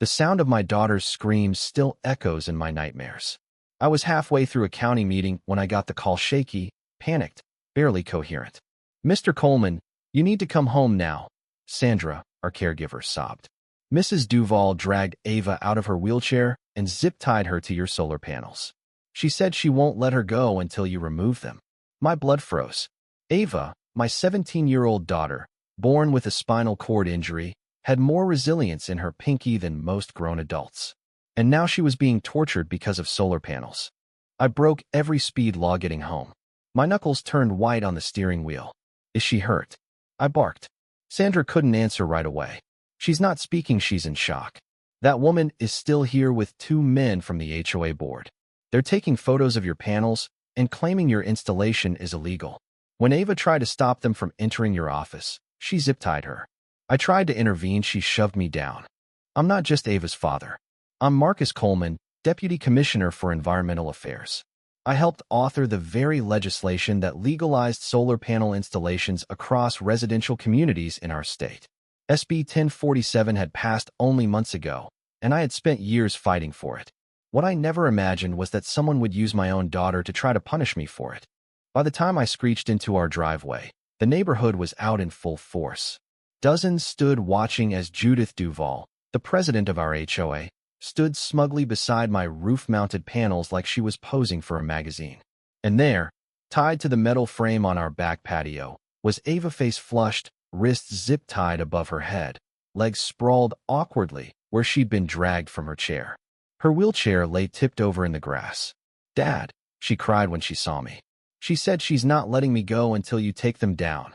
The sound of my daughter's screams still echoes in my nightmares. I was halfway through a county meeting when I got the call, shaky, panicked, barely coherent. "Mr. Coleman, you need to come home now," Sandra, our caregiver, sobbed. "Mrs. Duval dragged Ava out of her wheelchair and zip-tied her to your solar panels. She said she won't let her go until you remove them." My blood froze. Ava, my 17-year-old daughter, born with a spinal cord injury, had more resilience in her pinky than most grown adults. And now she was being tortured because of solar panels. I broke every speed law getting home. My knuckles turned white on the steering wheel. "Is she hurt?" I barked. Sandra couldn't answer right away. "She's not speaking, she's in shock. That woman is still here with 2 men from the HOA board. They're taking photos of your panels and claiming your installation is illegal. When Ava tried to stop them from entering your office, she zip-tied her. I tried to intervene, she shoved me down. I'm not just Ava's father. I'm Marcus Coleman, Deputy Commissioner for Environmental Affairs. I helped author the very legislation that legalized solar panel installations across residential communities in our state. SB 1047 had passed only months ago, and I had spent years fighting for it. What I never imagined was that someone would use my own daughter to try to punish me for it. By the time I screeched into our driveway, the neighborhood was out in full force. Dozens stood watching as Judith Duval, the president of our HOA, stood smugly beside my roof-mounted panels like she was posing for a magazine. And there, tied to the metal frame on our back patio, was Ava, face flushed, wrists zip-tied above her head, legs sprawled awkwardly where she'd been dragged from her chair. Her wheelchair lay tipped over in the grass. "Dad," she cried when she saw me. "She said she's not letting me go until you take them down."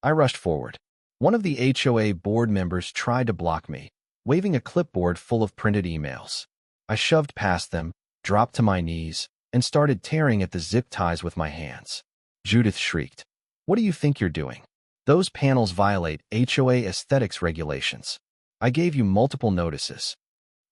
I rushed forward. One of the HOA board members tried to block me, waving a clipboard full of printed emails. I shoved past them, dropped to my knees, and started tearing at the zip ties with my hands. Judith shrieked. "What do you think you're doing? Those panels violate HOA aesthetics regulations. I gave you multiple notices.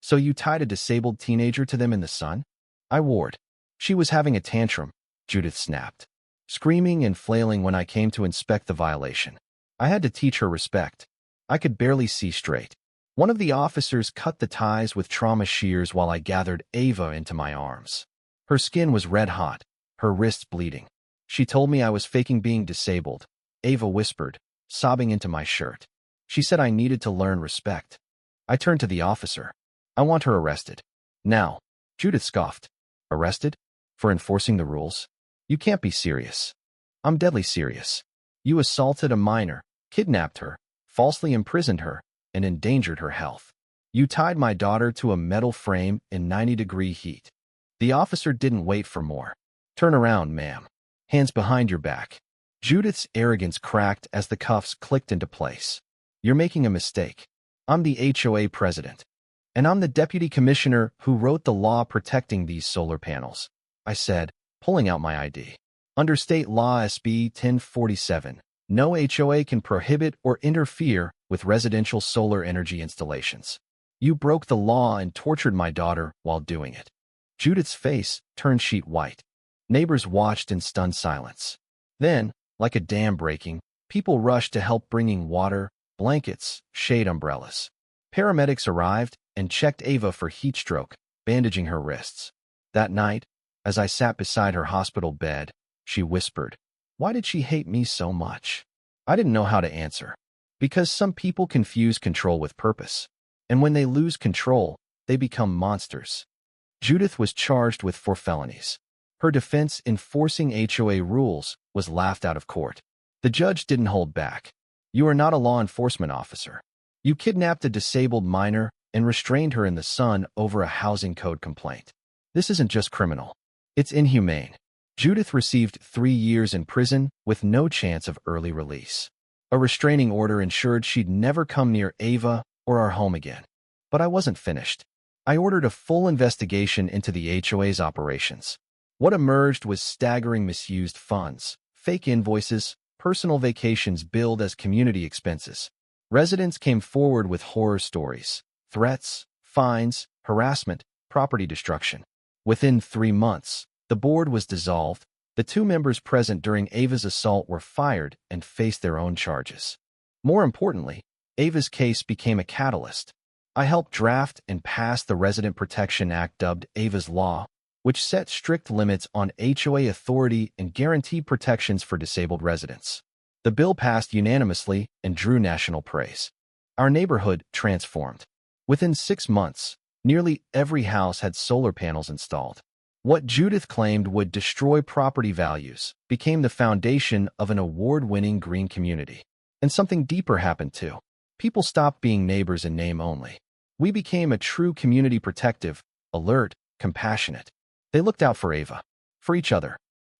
So you tied a disabled teenager to them in the sun?" I warned. "She was having a tantrum," Judith snapped, screaming and flailing when I came to inspect the violation. I had to teach her respect. I could barely see straight. One of the officers cut the ties with trauma shears while I gathered Ava into my arms. Her skin was red hot, her wrists bleeding. "She told me I was faking being disabled," Ava whispered, sobbing into my shirt. "She said I needed to learn respect." I turned to the officer. "I want her arrested. Now." Judith scoffed. "Arrested? For enforcing the rules? You can't be serious." "I'm deadly serious. You assaulted a minor, kidnapped her, falsely imprisoned her, and endangered her health. You tied my daughter to a metal frame in 90-degree heat." The officer didn't wait for more. "Turn around, ma'am. Hands behind your back." Judith's arrogance cracked as the cuffs clicked into place. "You're making a mistake. I'm the HOA president. And I'm the deputy commissioner who wrote the law protecting these solar panels," I said, pulling out my ID. "Under state law SB 1047, no HOA can prohibit or interfere with residential solar energy installations. You broke the law and tortured my daughter while doing it." Judith's face turned sheet white. Neighbors watched in stunned silence. Then, like a dam breaking, people rushed to help, bringing water, blankets, shade umbrellas. Paramedics arrived and checked Ava for heat stroke, bandaging her wrists. That night, as I sat beside her hospital bed, she whispered, "Why did she hate me so much?" I didn't know how to answer. Because some people confuse control with purpose. And when they lose control, they become monsters. Judith was charged with 4 felonies. Her defense, enforcing HOA rules, was laughed out of court. The judge didn't hold back. "You are not a law enforcement officer. You kidnapped a disabled minor and restrained her in the sun over a housing code complaint. This isn't just criminal. It's inhumane." Judith received 3 years in prison with no chance of early release. A restraining order ensured she'd never come near Ava or our home again. But I wasn't finished. I ordered a full investigation into the HOA's operations. What emerged was staggering misused funds, fake invoices, personal vacations billed as community expenses. Residents came forward with horror stories, threats, fines, harassment, property destruction. Within 3 months, the board was dissolved. The 2 members present during Ava's assault were fired and faced their own charges. More importantly, Ava's case became a catalyst. I helped draft and pass the Resident Protection Act dubbed Ava's Law, which set strict limits on HOA authority and guaranteed protections for disabled residents. The bill passed unanimously and drew national praise. Our neighborhood transformed. Within 6 months, nearly every house had solar panels installed. What Judith claimed would destroy property values became the foundation of an award-winning green community. And something deeper happened too. People stopped being neighbors in name only. We became a true community, protective, alert, compassionate. They looked out for Ava, for each other.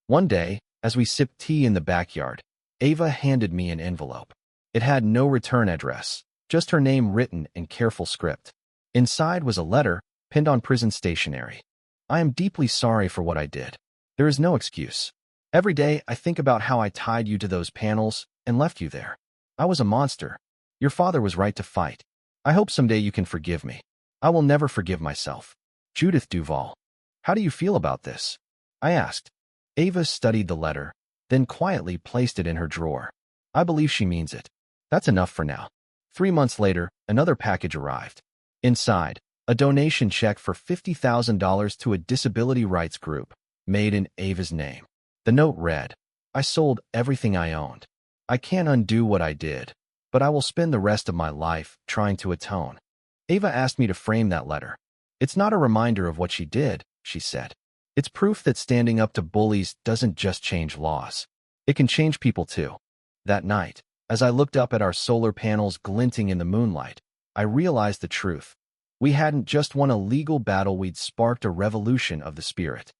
One day, as we sipped tea in the backyard, Ava handed me an envelope. It had no return address, just her name written in careful script. Inside was a letter, pinned on prison stationery. I am deeply sorry for what I did. There is no excuse. Every day I think about how I tied you to those panels and left you there. I was a monster. Your father was right to fight. I hope someday you can forgive me. I will never forgive myself. Judith Duval. How do you feel about this? I asked. Ava studied the letter, then quietly placed it in her drawer. I believe she means it. That's enough for now. 3 months later, another package arrived. Inside, a donation check for $50,000 to a disability rights group, made in Ava's name. The note read, I sold everything I owned. I can't undo what I did, but I will spend the rest of my life trying to atone. Ava asked me to frame that letter. It's not a reminder of what she did, she said. It's proof that standing up to bullies doesn't just change laws. It can change people too. That night, as I looked up at our solar panels glinting in the moonlight, I realized the truth. We hadn't just won a legal battle, we'd sparked a revolution of the spirit.